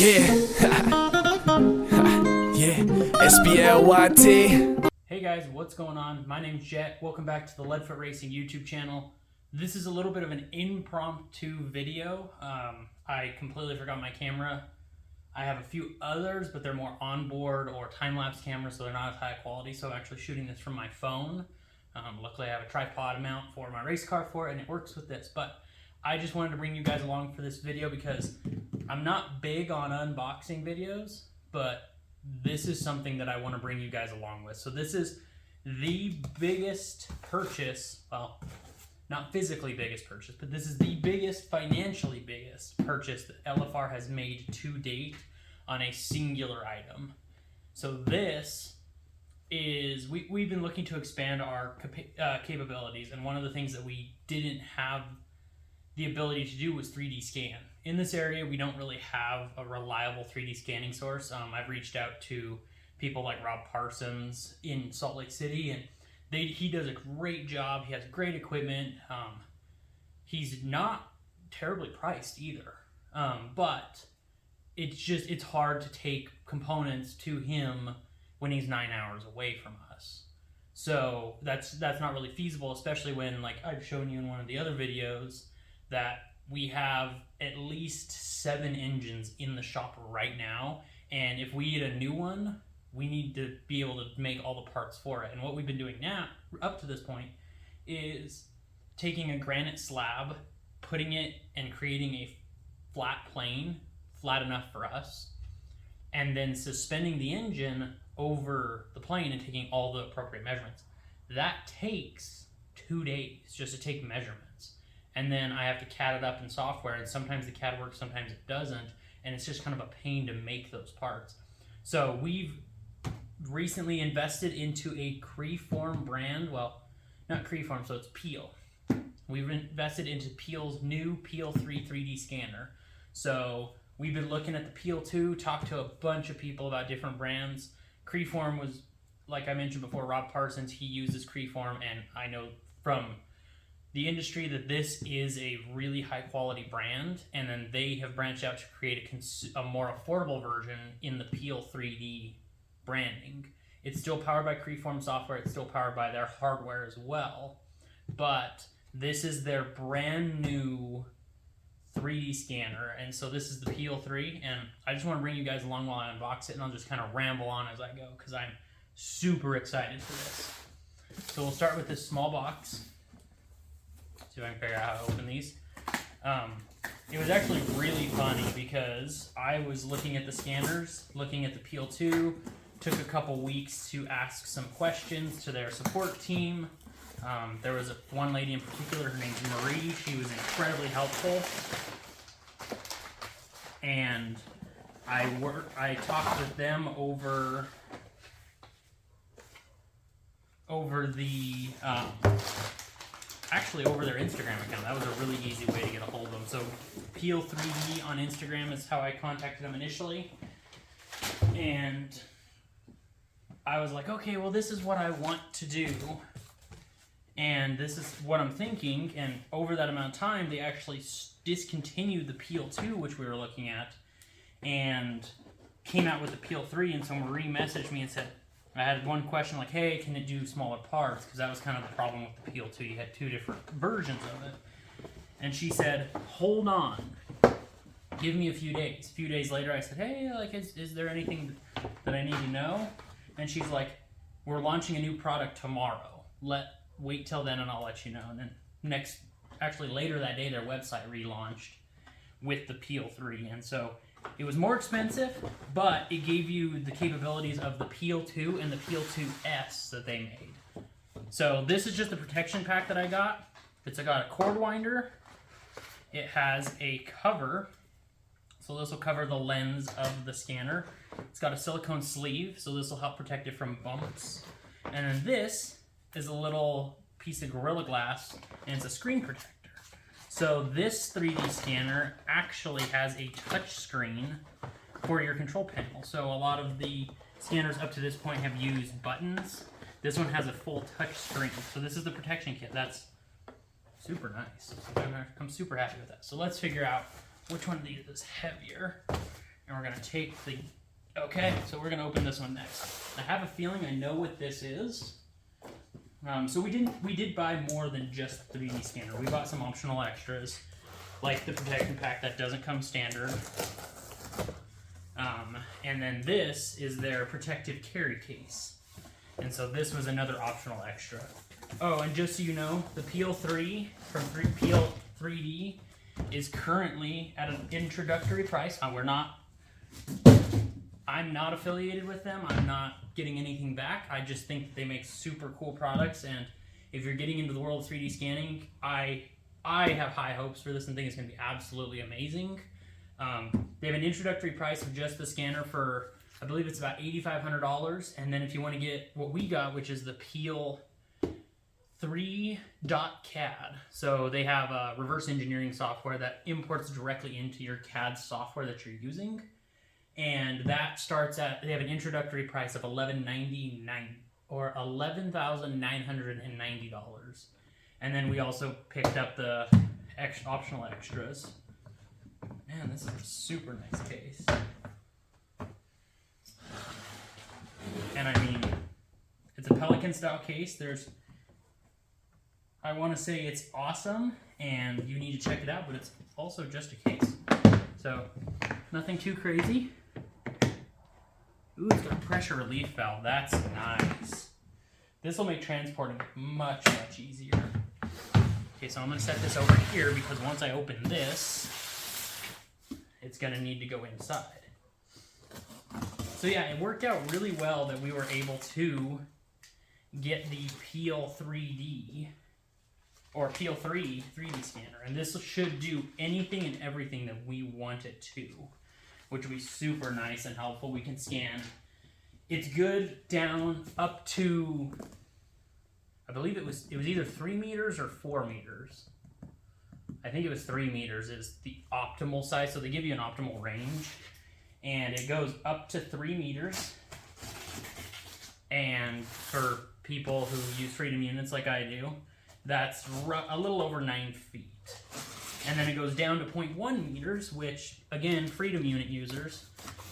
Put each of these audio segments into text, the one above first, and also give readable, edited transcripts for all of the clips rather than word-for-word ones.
Yeah. Yeah. SBLYT. Hey guys, what's going on? My name's Jett. Welcome back to the LeadFoot Racing YouTube channel. This is a little bit of an impromptu video. I completely forgot my camera. I have a few others, but they're more onboard or time-lapse cameras, so they're not as high quality. So I'm actually shooting this from my phone. Luckily, I have a tripod mount for my race car for it, and it works with this. But I just wanted to bring you guys along for this video because I'm not big on unboxing videos, but this is something that I want to bring you guys along with. So this is the biggest purchase, well, not physically biggest purchase, but this is the biggest, financially biggest purchase that LFR has made to date on a singular item. So this is, we've been looking to expand our capabilities, and one of the things that we didn't have the ability to do was 3D scan. In this area, we don't really have a reliable 3D scanning source. I've reached out to people like Rob Parsons in Salt Lake City, and he does a great job. He has great equipment. He's not terribly priced either, but it's hard to take components to him when he's 9 hours away from us. So that's not really feasible, especially when, like I've shown you in one of the other videos, that we have at least 7 engines in the shop right now, and if we need a new one, we need to be able to make all the parts for it. And what we've been doing now, up to this point, is taking a granite slab, putting it and creating a flat plane, flat enough for us, and then suspending the engine over the plane and taking all the appropriate measurements. That takes 2 days just to take measurements. And then I have to CAD it up in software, and sometimes the CAD works, sometimes it doesn't, and it's just kind of a pain to make those parts. So we've recently invested into a Creeform brand, well, not Creeform, so it's Peel. We've invested into Peel's new Peel 3 3D scanner. So we've been looking at the Peel 2, talked to a bunch of people about different brands. Creeform was, like I mentioned before, Rob Parsons, he uses Creeform, and I know from the industry that this is a really high quality brand, and then they have branched out to create a more affordable version in the Peel 3D branding. It's still powered by Creeform software, it's still powered by their hardware as well, but this is their brand new 3D scanner, and so this is the Peel 3, and I just want to bring you guys along while I unbox it, and I'll just kind of ramble on as I go because I'm super excited for this. So we'll start with this small box. See if I can figure out how to open these. It was actually really funny because I was looking at the scanners, looking at the Peel 2, took a couple weeks to ask some questions to their support team. There was one lady in particular, her name's Marie. She was incredibly helpful. And I talked with them over the actually over their Instagram account. That was a really easy way to get a hold of them. So Peel 3D on Instagram is how I contacted them initially. And I was like, okay, well, this is what I want to do. And this is what I'm thinking. And over that amount of time, they actually discontinued the Peel 2, which we were looking at, and came out with the Peel 3. And so Marie messaged me and said, I had one question like, hey, can it do smaller parts? Because that was kind of the problem with the Peel 2. You had 2 different versions of it. And she said, hold on. Give me a few days. A few days later, I said, hey, like, is there anything that I need to know? And she's like, we're launching a new product tomorrow. Wait till then and I'll let you know. And then actually later that day, their website relaunched with the Peel 3. And so it was more expensive, but it gave you the capabilities of the Peel 2 and the Peel 2S that they made. So this is just the protection pack that I got. It's got a cord winder. It has a cover. So this will cover the lens of the scanner. It's got a silicone sleeve, so this will help protect it from bumps. And then this is a little piece of Gorilla Glass, and it's a screen protector. So this 3D scanner actually has a touch screen for your control panel. So a lot of the scanners up to this point have used buttons. This one has a full touch screen. So this is the protection kit. That's super nice. I'm super happy with that. So let's figure out which one of these is heavier. and we're gonna take the, okay, so we're gonna open this one next. I have a feeling I know what this is. So we did buy more than just 3D scanner. We bought some optional extras, like the protection pack that doesn't come standard. And then this is their protective carry case. And so this was another optional extra. Oh, and just so you know, the Peel 3 from Peel 3D is currently at an introductory price. I'm not affiliated with them. I'm not getting anything back. I just think they make super cool products, and if you're getting into the world of 3D scanning, I have high hopes for this and think it's going to be absolutely amazing. They have an introductory price of just the scanner for, I believe it's about $8,500, and then if you want to get what we got, which is the Peel 3.CAD. So they have a reverse engineering software that imports directly into your CAD software that you're using. And that starts at, they have an introductory price of $11.99 or $11,990. And then we also picked up the optional extras. Man, this is a super nice case. And I mean, it's a Pelican style case. I want to say it's awesome and you need to check it out, but it's also just a case. So nothing too crazy. Ooh, it's got a pressure relief valve. That's nice. This will make transporting much, much easier. Okay, so I'm going to set this over here because once I open this, it's going to need to go inside. So yeah, it worked out really well that we were able to get the Peel 3D or Peel 3 3D scanner. And this should do anything and everything that we want it to, which will be super nice and helpful. We can scan. It's good down up to, I believe it was either 3 meters or 4 meters. I think it was 3 meters is the optimal size. So they give you an optimal range, and it goes up to 3 meters. And for people who use Freedom units like I do, that's a little over 9 feet. And then it goes down to 0.1 meters, which, again, Freedom unit users,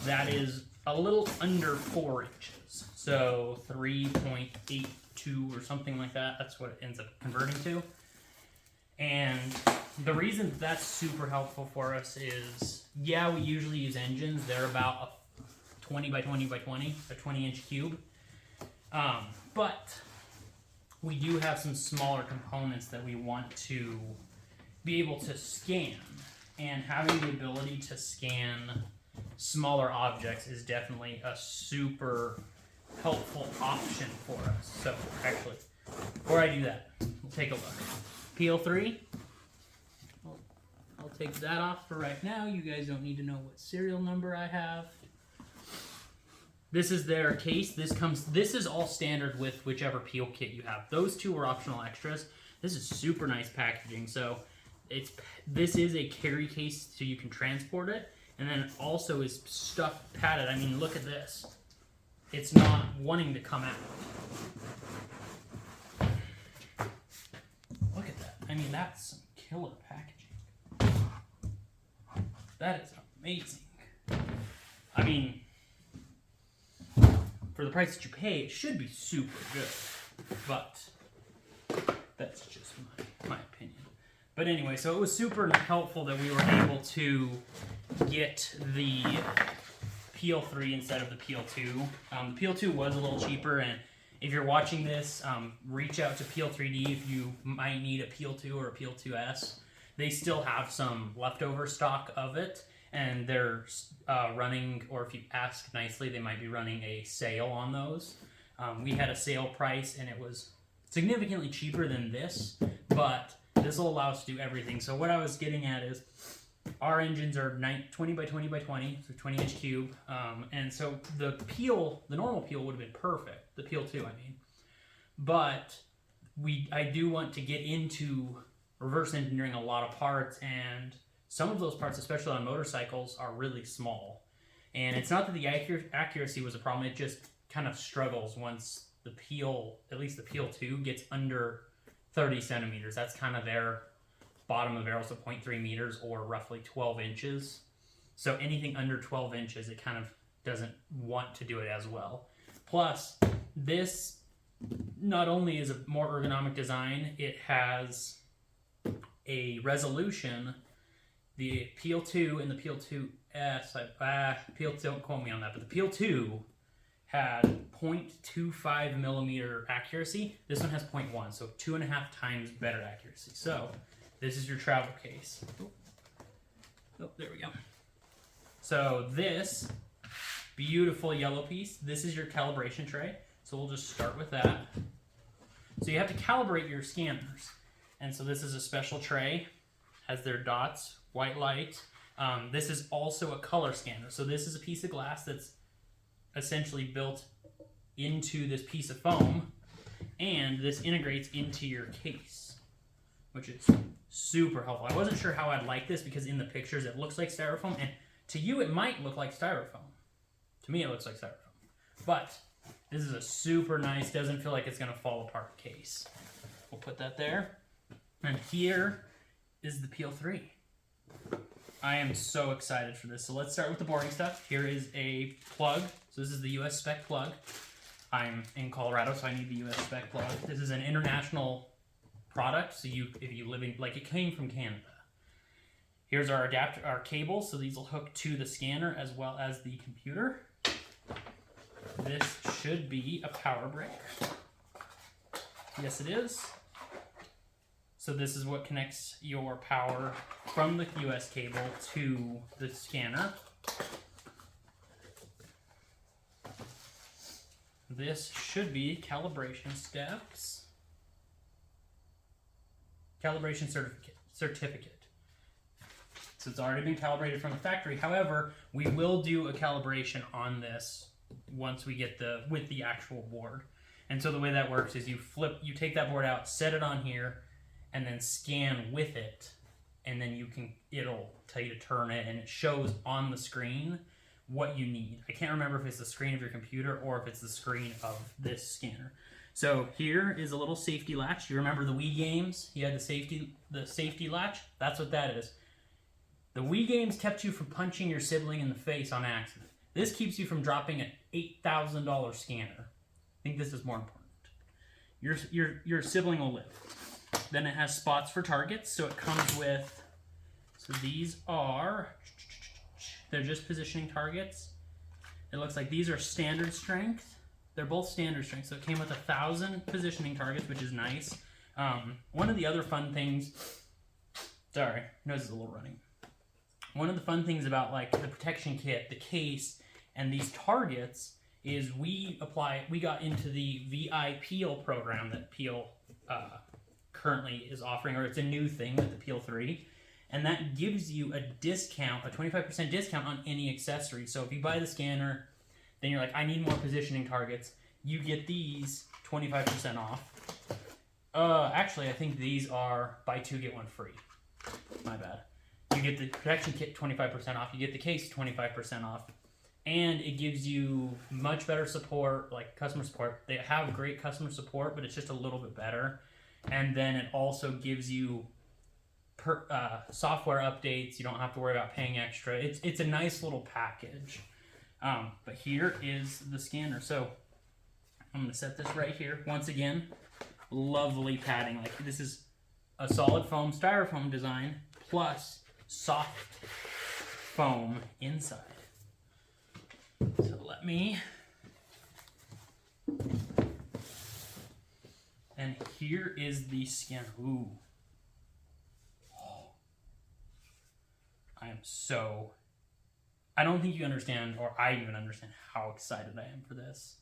that is a little under 4 inches. So 3.82 or something like that. That's what it ends up converting to. And the reason that's super helpful for us is, yeah, we usually use engines. They're about a 20 by 20 by 20, a 20-inch cube. But we do have some smaller components that we want to be able to scan, and having the ability to scan smaller objects is definitely a super helpful option for us. So actually, before I do that, we'll take a look. Peel 3, I'll take that off for right now. You guys don't need to know what serial number I have. This is their case. This is all standard with whichever Peel kit you have. Those two are optional extras. This is super nice packaging. So this is a carry case so you can transport it, and then it also is stuffed padded. I mean, look at this. It's not wanting to come out. Look at that. I mean, that's some killer packaging. That is amazing. I mean, for the price that you pay, it should be super good, but that's just my opinion. But anyway, so it was super helpful that we were able to get the Peel 3 instead of the Peel 2. The Peel 2 was a little cheaper, and if you're watching this, reach out to Peel 3D if you might need a Peel 2 or a Peel 2S. They still have some leftover stock of it, and they're running, or if you ask nicely, they might be running a sale on those. We had a sale price, and it was significantly cheaper than this, but this will allow us to do everything. So what I was getting at is our engines are 20 by 20 by 20, so 20-inch cube, and so the normal Peel would have been perfect, the Peel 2, I mean. But I do want to get into reverse engineering a lot of parts, and some of those parts, especially on motorcycles, are really small. And it's not that the accuracy was a problem, it just kind of struggles once the Peel, at least the Peel 2, gets under 30 centimeters. That's kind of their bottom of barrel, so 0.3 meters or roughly 12 inches. So anything under 12 inches, it kind of doesn't want to do it as well. Plus, this not only is a more ergonomic design, it has a resolution. The Peel 2 and the Peel 2S, don't quote me on that, but the Peel 2 had 0.25 millimeter accuracy. This one has 0.1, so 2.5 times better accuracy. So this is your travel case. Oh, there we go. So this beautiful yellow piece, this is your calibration tray. So we'll just start with that. So you have to calibrate your scanners. And so this is a special tray, has their dots, white light. This is also a color scanner. So this is a piece of glass that's essentially built into this piece of foam, and this integrates into your case, which is super helpful. I wasn't sure how I'd like this because in the pictures it looks like styrofoam, and to you it might look like styrofoam. To me it looks like styrofoam. But this is a super nice, doesn't feel like it's going to fall apart case. We'll put that there. And here is the Peel 3. I am so excited for this. So let's start with the boring stuff. Here is a plug. So this is the US spec plug. I'm in Colorado, so I need the US spec plug. This is an international product, so if you live in, like, it came from Canada. Here's our adapter, our cables, so these will hook to the scanner as well as the computer. This should be a power brick. Yes, it is. So this is what connects your power from the US cable to the scanner. This should be calibration steps. Calibration certificate. So it's already been calibrated from the factory. However, we will do a calibration on this once we get with the actual board. And so the way that works is you take that board out, set it on here, and then scan with it, and then it'll tell you to turn it, and it shows on the screen what you need. I can't remember if it's the screen of your computer or if it's the screen of this scanner. So here is a little safety latch. You remember the Wii games? You had the safety latch? That's what that is. The Wii games kept you from punching your sibling in the face on accident. This keeps you from dropping an $8,000 scanner. I think this is more important. Your sibling will live. Then it has spots for targets, so it comes with, so these they're just positioning targets. It looks like these are standard strength. They're both standard strength, so it came with 1,000 positioning targets, which is nice. One of the other fun things, sorry, nose is a little running. One of the fun things about like the protection kit, the case, and these targets is we got into the VI Peel program that Peel currently is offering, or it's a new thing with the Peel 3, and that gives you a discount, a 25% discount on any accessory. So if you buy the scanner, then you're like, I need more positioning targets, you get these 25% off. Actually, I think these are buy two, get one free. My bad. You get the protection kit 25% off, you get the case 25% off, and it gives you much better support, like customer support. They have great customer support, but it's just a little bit better. And then it also gives you software updates. You don't have to worry about paying extra. It's a nice little package. But here is the scanner. So I'm going to set this right here. Once again, lovely padding. Like, this is a solid foam styrofoam design plus soft foam inside. So let me... And here is the scanner. Ooh. I don't think you understand, or I even understand how excited I am for this.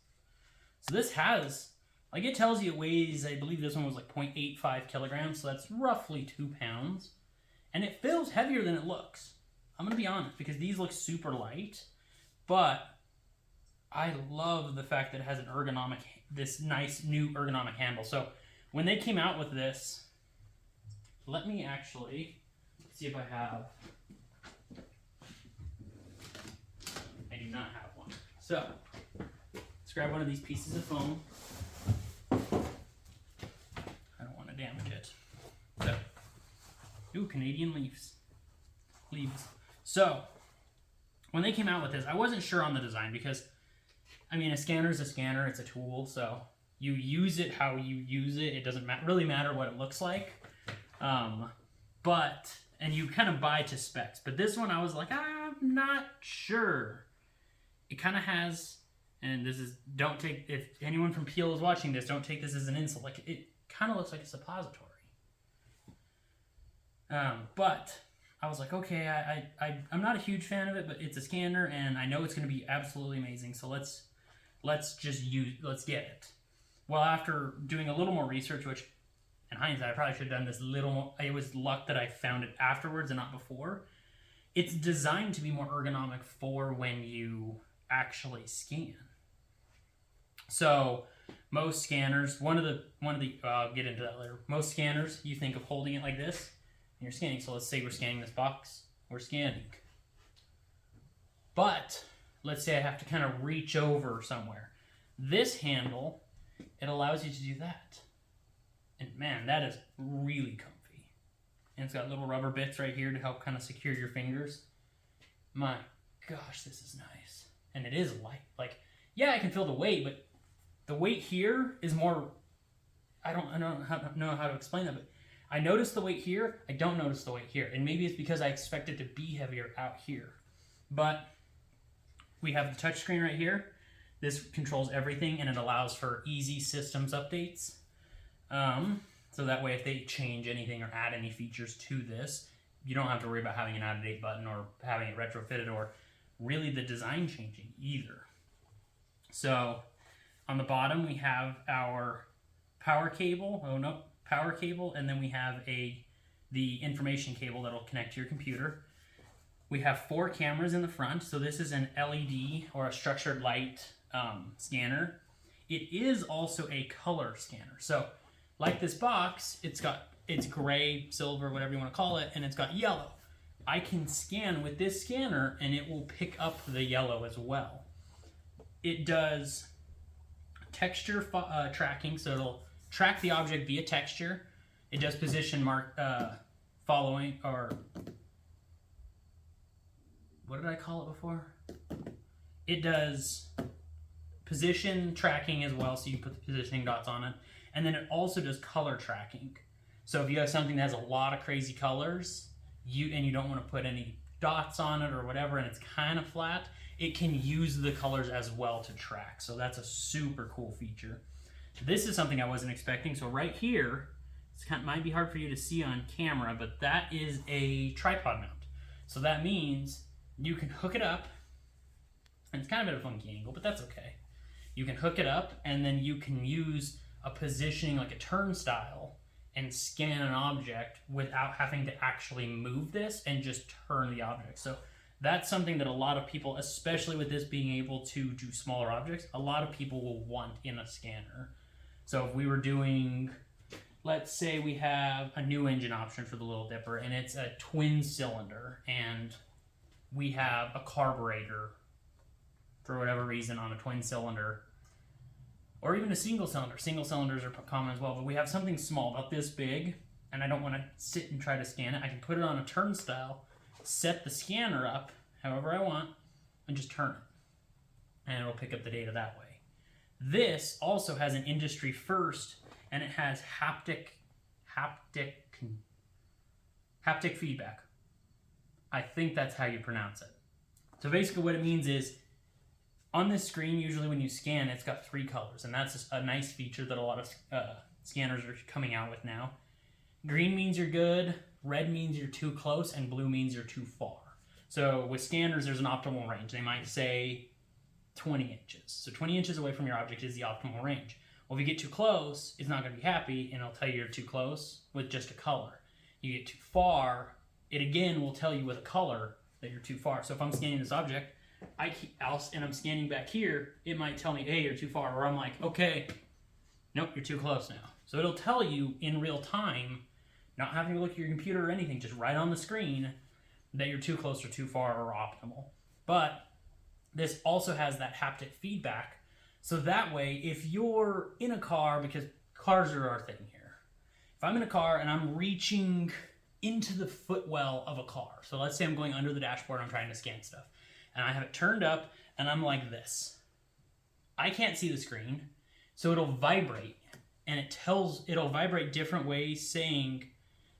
So this has, like, it tells you it weighs, I believe this one was like 0.85 kilograms, so that's roughly 2 pounds. And it feels heavier than it looks. I'm going to be honest, because these look super light, but I love the fact that it has this nice new ergonomic handle. So when they came out with this, let me actually see if I have. I do not have one. So let's grab one of these pieces of foam. I don't want to damage it. So, ooh, Canadian leaves. So when they came out with this, I wasn't sure on the design because, I mean, a scanner is a scanner. It's a tool, so you use it how you use it. It doesn't really matter what it looks like. And you kind of buy to specs. But this one, I was like, I'm not sure. It kind of has, and this is, don't take, if anyone from Peel is watching this, don't take this as an insult. Like, it kind of looks like a suppository. But I was like, okay, I'm not a huge fan of it, but it's a scanner, and I know it's going to be absolutely amazing. So let's get it. Well, after doing a little more research, which in hindsight, I probably should have done this little more. It was luck that I found it afterwards and not before. It's designed to be more ergonomic for when you actually scan. So most scanners, I'll get into that later. Most scanners, you think of holding it like this, and you're scanning. So let's say we're scanning this box. We're scanning. But let's say I have to kind of reach over somewhere. This handle, it allows you to do that. And man, that is really comfy. And it's got little rubber bits right here to help kind of secure your fingers. My gosh, this is nice. And it is light. Like, yeah, I can feel the weight, but the weight here is more, I don't know how to explain that, but I notice the weight here, I don't notice the weight here. And maybe it's because I expect it to be heavier out here. But we have the touchscreen right here. This controls everything, and it allows for easy systems updates. So that way if they change anything or add any features to this, you don't have to worry about having an out-of-date button or having it retrofitted or really the design changing either. So on the bottom we have our power cable, and then we have the information cable that'll connect to your computer. We have 4 cameras in the front, so this is an LED or a structured light scanner. It is also a color scanner. So like this box, it's gray, silver, whatever you want to call it, and it's got yellow. I can scan with this scanner and it will pick up the yellow as well. It does texture tracking, so it'll track the object via texture. It does position following, or what did I call it before? It does position tracking as well, so you put the positioning dots on it. And then it also does color tracking. So if you have something that has a lot of crazy colors, and you don't want to put any dots on it or whatever, and it's kind of flat, it can use the colors as well to track. So that's a super cool feature. This is something I wasn't expecting. So right here, might be hard for you to see on camera, but that is a tripod mount. So that means you can hook it up, and it's kind of at a funky angle, but that's okay. You can hook it up, and then you can use a positioning like a turnstile and scan an object without having to actually move this and just turn the object. So that's something that a lot of people, especially with this being able to do smaller objects, a lot of people will want in a scanner. So if we were doing, let's say we have a new engine option for the Little Dipper, and it's a twin cylinder, and we have a carburetor for whatever reason on a twin cylinder, or even a single cylinder. Single cylinders are common as well, but we have something small, about this big, and I don't want to sit and try to scan it. I can put it on a turnstile, set the scanner up however I want, and just turn it. And it'll pick up the data that way. This also has an industry first, and it has haptic feedback. I think that's how you pronounce it. So basically what it means is, on this screen, usually when you scan, it's got 3 colors, and that's just a nice feature that a lot of scanners are coming out with now. Green means you're good, red means you're too close, and blue means you're too far. So with scanners, there's an optimal range. They might say 20 inches. So 20 inches away from your object is the optimal range. Well, if you get too close, it's not going to be happy, and it'll tell you you're too close with just a color. You get too far, it again will tell you with a color that you're too far. So if I'm scanning this object, and I'm scanning back here, it might tell me, hey, you're too far, or I'm like, okay, nope, you're too close now. So it'll tell you in real time, not having to look at your computer or anything, just right on the screen, that you're too close or too far or optimal. But this also has that haptic feedback, so that way, if you're in a car, because cars are our thing here. If I'm in a car and I'm reaching into the footwell of a car, so let's say I'm going under the dashboard and I'm trying to scan stuff, and I have it turned up, and I'm like this. I can't see the screen, so it'll vibrate, and it'll vibrate different ways saying,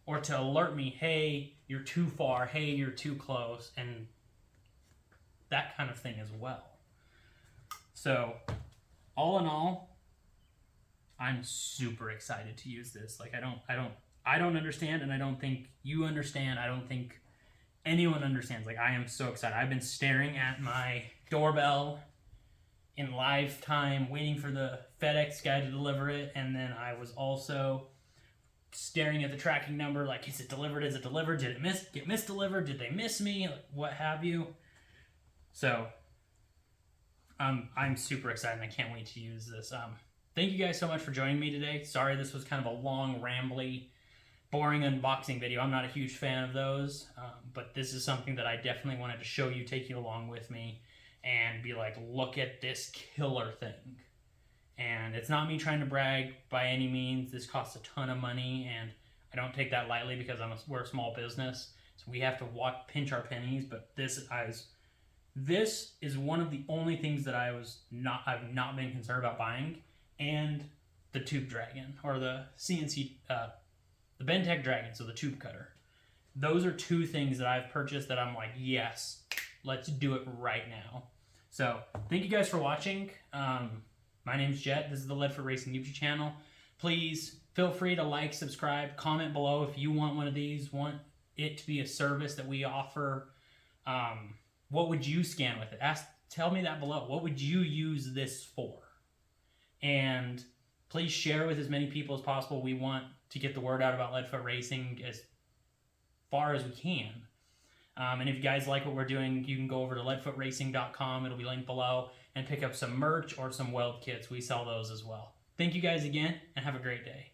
or to alert me, hey, you're too far, hey, you're too close, and that kind of thing as well. So, all in all, I'm super excited to use this. Like, I don't understand, and I don't think you understand. I don't think anyone understands. Like, I am so excited. I've been staring at my doorbell in live time, waiting for the FedEx guy to deliver it, and then I was also staring at the tracking number, like, is it delivered? Is it delivered? Did it get misdelivered? Did they miss me? Like, what have you? So, I'm super excited, and I can't wait to use this. Thank you guys so much for joining me today. Sorry this was kind of a long, rambly, boring unboxing video. I'm not a huge fan of those, but this is something that I definitely wanted to show you, take you along with me, and be like, look at this killer thing. And it's not me trying to brag by any means. This costs a ton of money, and I don't take that lightly because we're a small business, so we have to pinch our pennies. But this is one of the only things that I've not been concerned about buying, and the Tube Dragon, or the CNC, the Bentech Dragon, so the tube cutter. Those are two things that I've purchased that I'm like, yes, let's do it right now. So thank you guys for watching. My name's Jett. This is the LeadFoot Racing YouTube channel. Please feel free to like, subscribe, comment below if you want one of these, want it to be a service that we offer. What would you scan with it? Tell me that below. What would you use this for? And please share with as many people as possible. We want to get the word out about LeadFoot Racing as far as we can. And if you guys like what we're doing, you can go over to leadfootracing.com. It'll be linked below, and pick up some merch or some weld kits. We sell those as well. Thank you guys again, and have a great day.